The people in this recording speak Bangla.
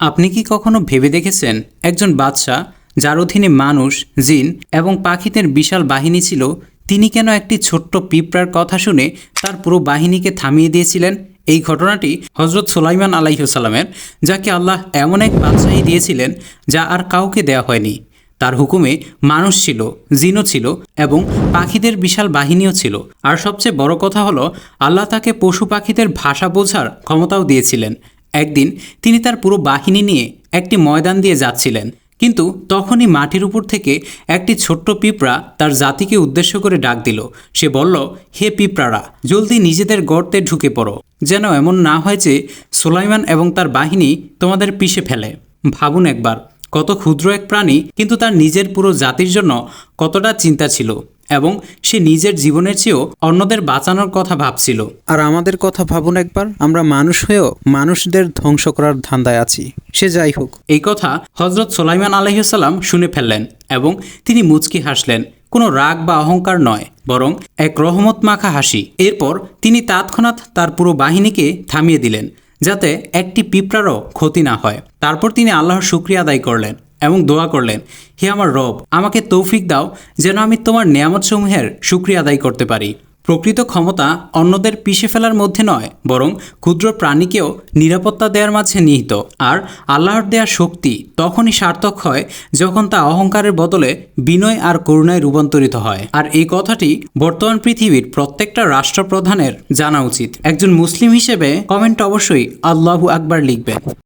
আপনি কি কখনো ভেবে দেখেছেন একজন বাদশা যার অধীনে মানুষ, জিন এবং পাখিদের বিশাল বাহিনী ছিল, তিনি কেন একটি ছোট্ট পিঁপড়ার কথা শুনে তার পুরো বাহিনীকে থামিয়ে দিয়েছিলেন? এই ঘটনাটি হজরত সুলাইমান আলাইহিসসালামের, যাকে আল্লাহ এমন এক বাদশাহী দিয়েছিলেন যা আর কাউকে দেয়া হয়নি। তার হুকুমে মানুষ ছিল, জিনও ছিল এবং পাখিদের বিশাল বাহিনীও ছিল। আর সবচেয়ে বড় কথা হলো, আল্লাহ তাকে পশু পাখিদের ভাষা বোঝার ক্ষমতাও দিয়েছিলেন। একদিন তিনি তার পুরো বাহিনী নিয়ে একটি ময়দান দিয়ে যাচ্ছিলেন, কিন্তু তখনই মাটির উপর থেকে একটি ছোট্ট পিঁপড়া তার জাতিকে উদ্দেশ্য করে ডাক দিল। সে বলল, হে পিঁপড়ারা, জলদি নিজেদের গর্তে ঢুকে পড়ো, যেন এমন না হয় যে সুলাইমান এবং তার বাহিনী তোমাদের পিষে ফেলে। ভাবুন একবার, কত ক্ষুদ্র এক প্রাণী, কিন্তু তার নিজের পুরো জাতির জন্য কতটা চিন্তা ছিল এবং সে নিজের জীবনের চেয়েও অন্যদের বাঁচানোর কথা ভাবছিল। আর আমাদের কথা ভাবুন একবার, আমরা মানুষ হয়েও মানুষদের ধ্বংস করার ধান্দায় আছি। সে যাই হোক, এই কথা হজরত সুলাইমান আলাইহিসসালাম শুনে ফেললেন এবং তিনি মুচকি হাসলেন। কোনো রাগ বা অহংকার নয়, বরং এক রহমত মাখা হাসি। এরপর তিনি তৎক্ষণাৎ তার পুরো বাহিনীকে থামিয়ে দিলেন, যাতে একটি পিঁপড়ারও ক্ষতি না হয়। তারপর তিনি আল্লাহর শুকরিয়া আদায় করলেন এবং দোয়া করলেন, হে আমার রব, আমাকে তৌফিক দাও যেন আমি তোমার নেয়ামতসমূহের শুকরিয়া আদায় করতে পারি। প্রকৃত ক্ষমতা অন্যদের পিষে ফেলার মধ্যে নয়, বরং ক্ষুদ্র প্রাণীকেও নিরাপত্তা দেওয়ার মাঝে নিহিত। আর আল্লাহর দেয়া শক্তি তখনই সার্থক হয় যখন তা অহংকারের বদলে বিনয় আর করুণায় রূপান্তরিত হয়। আর এই কথাটি বর্তমান পৃথিবীর প্রত্যেকটা রাষ্ট্রপ্রধানের জানা উচিত। একজন মুসলিম হিসেবে কমেন্ট অবশ্যই আল্লাহু আকবার লিখবেন।